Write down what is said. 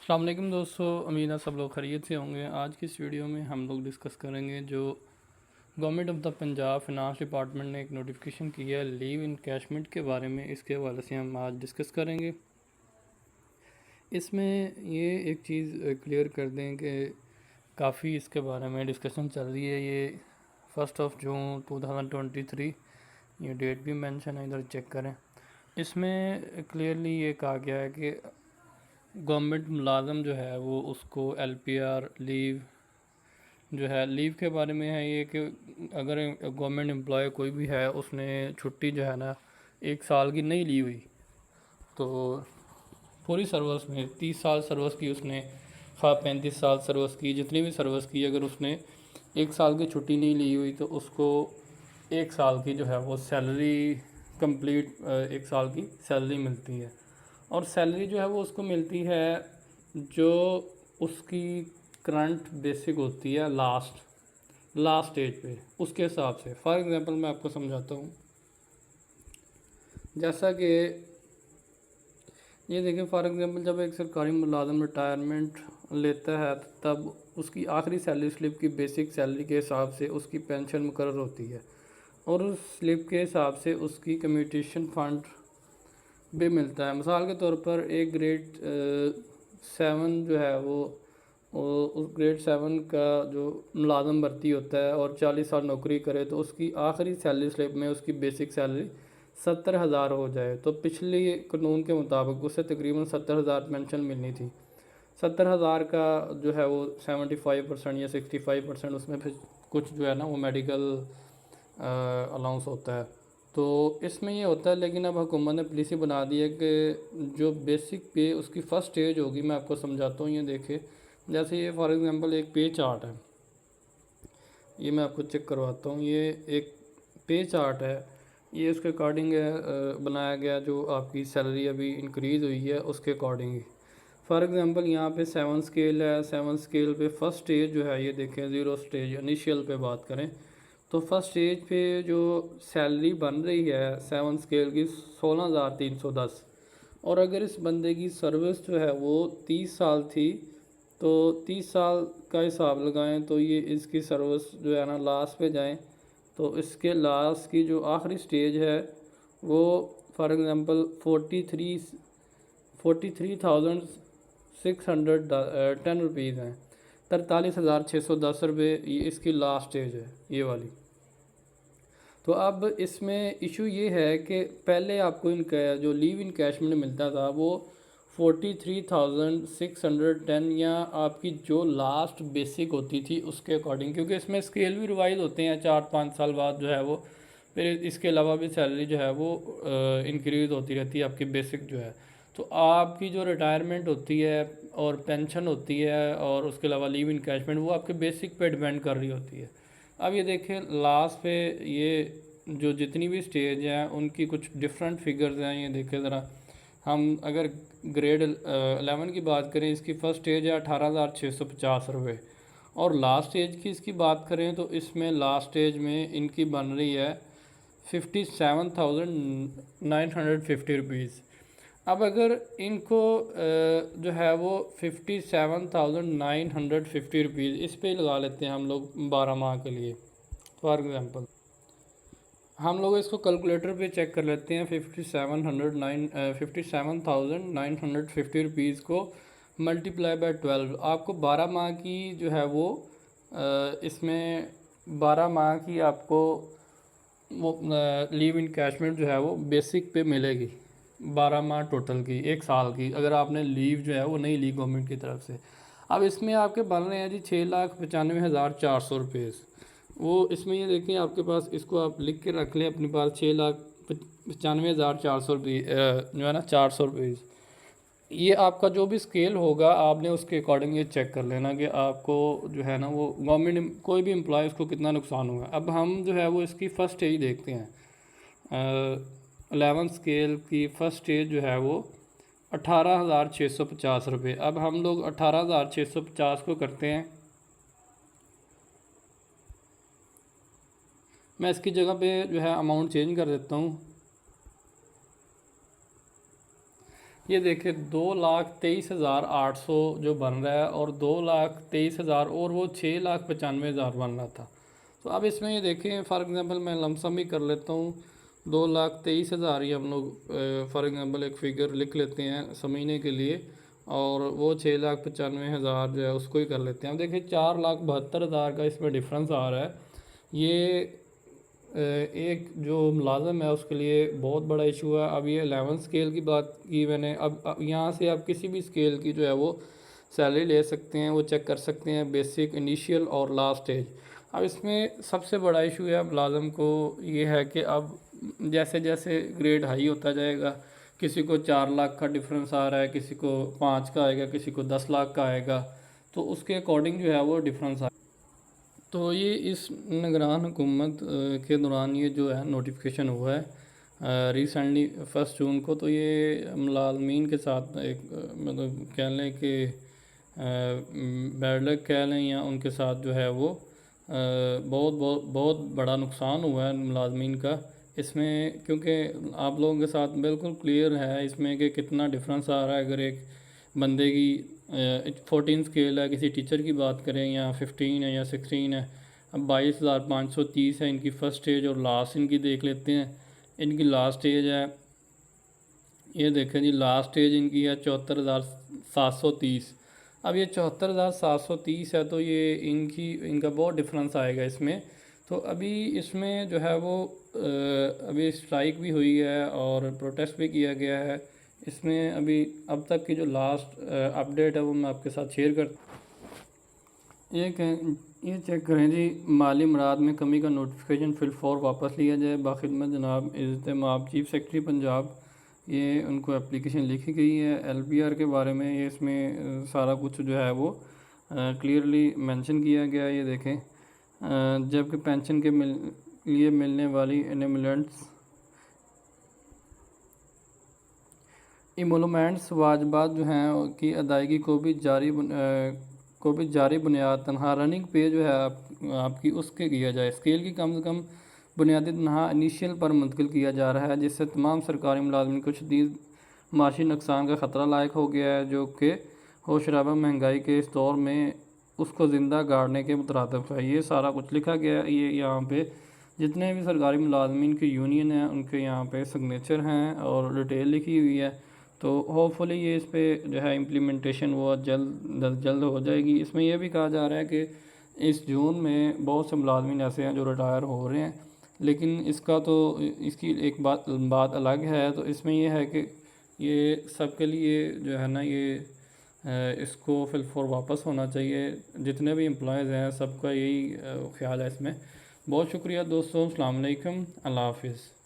अस्सलाम वालेकुम दोस्तों, उम्मीद है सब लोग खैरियत से होंगे। आज की इस वीडियो में हम लोग डिस्कस करेंगे जो government of the Punjab finance department ने एक नोटिफिकेशन किया है लीव इनकैशमेंट के बारे में। इसके हवाले से हम आज डिस्कस करेंगे। इसमें ये एक चीज़ क्लियर कर दें कि काफ़ी इसके बारे में डिस्कशन चल रही है। ये 1 जून 2023 ये डेट भी मेंशन है, इधर चेक करें। इसमें क्लियरली ये कहा गया है कि गवर्नमेंट मुलाजम जो है वो उसको LPR लीव जो है, लीव के बारे में है ये कि अगर गवर्नमेंट एम्प्लॉय कोई भी है उसने छुट्टी जो है ना 1 साल की नहीं ली हुई, तो पूरी सर्विस में 30 साल सर्विस की उसने, खा 35 साल सर्विस की, जितनी भी सर्विस की, अगर उसने 1 साल की छुट्टी नहीं ली हुई तो उसको 1 साल की जो है वो सैलरी कंप्लीट 1 साल की सैलरी मिलती है। और सैलरी जो है वो उसको मिलती है जो उसकी करंट बेसिक होती है लास्ट स्टेज पे, उसके हिसाब से। फॉर एग्ज़ाम्पल मैं आपको समझाता हूँ। जैसा कि ये देखें, फॉर एग्ज़ाम्पल जब एक सरकारी मुलाजम रिटायरमेंट लेता है तब उसकी आखिरी सैलरी स्लिप की बेसिक सैलरी के हिसाब से उसकी पेंशन मुकर्रर होती है और उस स्लिप के हिसाब से उसकी कम्यूटेशन फ़ंड भी मिलता है। मिसाल के तौर पर एक ग्रेड 7 जो है वो उस ग्रेड 7 का जो मुलाजम भर्ती होता है और 40 साल नौकरी करे तो उसकी आखिरी सैलरी स्लिप में उसकी बेसिक सैलरी 70,000 हो जाए तो पिछले कानून के मुताबिक उसे तकरीबन 70,000 पेंशन मिलनी थी। 70,000 का जो है वो 75% या 65% उसमें फिर कुछ जो है ना वो मेडिकल अलाउंस होता है। तो इसमें ये होता है, लेकिन अब हुकूमत ने पॉलिसी बना दी है कि जो बेसिक पे उसकी फ़र्स्ट स्टेज होगी। मैं आपको समझाता हूँ। ये देखे, जैसे ये फॉर एग्ज़ाम्पल एक पे चार्ट है, ये मैं आपको चेक करवाता हूँ। ये एक पे चार्ट है, ये उसके अकॉर्डिंग बनाया गया जो आपकी सैलरी अभी इंक्रीज़ हुई है उसके अकॉर्डिंग ही। फॉर एग्ज़ाम्पल यहाँ पे 7 स्केल है। 7 स्केल पे फर्स्ट स्टेज जो है, ये देखें 0 स्टेज इनिशियल पे बात करें तो फर्स्ट स्टेज पे जो सैलरी बन रही है 7 स्केल की 16,310। और अगर इस बंदे की सर्विस जो है वो 30 साल थी तो 30 साल का हिसाब लगाएं तो ये इसकी सर्विस जो है ना लास्ट पे जाएं तो इसके लास्ट की जो आखिरी स्टेज है वो फॉर एग्ज़ाम्पल 43,610 हैं। 43,610 रुपये ये इसकी लास्ट स्टेज है, ये वाली। तो अब इसमें इशू ये है कि पहले आपको इनका जो लीव इनकैशमेंट मिलता था वो 43,610 या आपकी जो लास्ट बेसिक होती थी उसके अकॉर्डिंग, क्योंकि इसमें स्केल भी रिवाइज होते हैं 4-5 साल बाद जो है वो। फिर इसके अलावा भी सैलरी जो है वो इंक्रीज़ होती रहती है आपकी बेसिक जो है। तो आपकी जो रिटायरमेंट होती है और पेंशन होती है और उसके अलावा लीव इनकैशमेंट वो आपके बेसिक पे डिपेंड कर रही होती है। अब ये देखें लास्ट पे ये जो जितनी भी स्टेज हैं उनकी कुछ डिफरेंट फिगर्स हैं। ये देखें ज़रा, हम अगर ग्रेड 11 की बात करें, इसकी फ़र्स्ट स्टेज है 18,650 रुपये और लास्ट स्टेज की इसकी बात करें तो इसमें लास्ट स्टेज में इनकी बन रही है 57,950 रुपीज़। अब अगर इनको जो है वो 57,950 रुपीज़ इस पे लगा लेते हैं हम लोग 12 माह के लिए। फॉर एग्ज़ाम्पल हम लोग इसको कैलकुलेटर पे चेक कर लेते हैं। 57,950 रुपीज़ को मल्टीप्लाई बाय 12 आपको 12 माह की जो है वो इसमें 12 माह की आपको वो लीव इनकैशमेंट जो है वो बेसिक पे मिलेगी। 12 माह टोटल की, 1 साल की, अगर आपने लीव जो है वो नहीं ली गवर्नमेंट की तरफ से। अब इसमें आपके बन रहे हैं जी 6,95,400 रुपये। वो इसमें ये देखें आपके पास, इसको आप लिख के रख लें अपने पास, 6,95,400 रुपये जो है ना 400 रुपये। ये आपका जो भी स्केल होगा आपने उसके अकॉर्डिंग ये चेक कर लेना कि आपको जो है ना वो गवर्नमेंट कोई भी एम्प्लॉय उसको कितना नुकसान होगा। अब हम जो है वो इसकी फ़र्स्ट स्टेज देखते हैं। 11 स्केल की फ़र्स्ट स्टेज जो है वो 18,650 रुपये। अब हम लोग 18,650 को करते हैं, मैं इसकी जगह पे जो है अमाउंट चेंज कर देता हूँ। ये देखिए 2,23,800 जो बन रहा है और 2,23,000 और वो 6,95,000 बन रहा था। तो अब इसमें ये देखें फॉर एग्ज़ाम्पल मैं लमसम ही कर लेता हूँ 2,23,000 ही हम लोग फॉर एग्ज़ाम्पल एक फ़िगर लिख लेते हैं समझने के लिए, और वो 6,95,000 जो है उसको ही कर लेते हैं। अब देखिए 4,72,000 का इसमें डिफरेंस आ रहा है। ये एक जो मुलाज़म है उसके लिए बहुत बड़ा इशू है। अब ये 11 स्केल की बात की मैंने, अब यहाँ से आप किसी भी स्केल की जो है वो सैलरी ले सकते हैं, वो चेक कर सकते हैं बेसिक, इनिशियल और लास्ट स्टेज। अब इसमें सबसे बड़ा इशू है मुलाज़म को ये है कि अब जैसे जैसे ग्रेड हाई होता जाएगा, किसी को 4 लाख का डिफरेंस आ रहा है, किसी को 5 का आएगा, किसी को 10 लाख का आएगा, तो उसके अकॉर्डिंग जो है वो डिफरेंस तो ये इस निगरान हुकूमत के दौरान ये जो है नोटिफिकेशन हुआ है रिसेंटली 1 जून को। तो ये मुलाजमीन के साथ एक मतलब कह लें कि बैड लक कह लें, या उनके साथ जो है वो बहुत बहुत बहुत बड़ा नुकसान हुआ है मुलाजमीन का इसमें, क्योंकि आप लोगों के साथ बिल्कुल क्लियर है इसमें कि कितना डिफरेंस आ रहा है। अगर एक बंदे की 14 स्केल है, किसी टीचर की बात करें, या 15 है या 16 है, अब 22,530 है इनकी फ़र्स्ट स्टेज, और लास्ट इनकी देख लेते हैं। इनकी लास्ट स्टेज है, ये देखें जी, लास्ट स्टेज इनकी है 74,730। अब ये 74,730 है, तो ये इनका बहुत डिफरेंस आएगा इसमें। तो अभी इसमें जो है वो अभी स्ट्राइक भी हुई है और प्रोटेस्ट भी किया गया है इसमें। अभी अब तक की जो लास्ट अपडेट है वो मैं आपके साथ शेयर कर ये चेक करें जी, माली मराद में कमी का नोटिफिकेशन फिल 4 वापस लिया जाए। बाखिदमत जनाब इज़्तिमाम चीफ सेक्रेटरी पंजाब, ये उनको एप्लीकेशन लिखी गई है LPR के बारे में। ये इसमें सारा कुछ जो है वो क्लियरली मेंशन किया गया है। ये देखें, जबकि पेंशन के लिए मिलने वाली इमोलमेंट्स वाजबात जो हैं की अदायगी को भी जारी बुनियाद तनहा रनिंग पे जो है आपकी उसके किया जाए। स्केल की कम से कम बुनियादी तनहा इनिशियल पर मुंतकिल किया जा रहा है, जिससे तमाम सरकारी मुलाजमिन को शदीद माशी नुकसान का ख़तरा लायक हो गया है, जो कि होशराबा महंगाई के इस दौर में उसको ज़िंदा गाड़ने के मुतरादिफ है। ये सारा कुछ लिखा गया है। ये यहाँ पे जितने भी सरकारी मुलाजमिन की यूनियन है उनके यहाँ पे सिग्नेचर हैं और डिटेल लिखी हुई है। तो होपफुली ये इस पे जो है इम्प्लीमेंटेशन वो जल्द हो जाएगी। इसमें यह भी कहा जा रहा है कि इस जून में बहुत से मुलाजमिन ऐसे हैं जो रिटायर हो रहे हैं, लेकिन इसका तो इसकी एक बात अलग है। तो इसमें यह है कि ये सबके लिए जो है ना ये इसको फिल 4 वापस होना चाहिए। जितने भी एम्प्लॉयज़ हैं सबका यही ख्याल है इसमें। बहुत शुक्रिया दोस्तों, अस्सलाम वालेकुम, अल्लाह हाफिज़।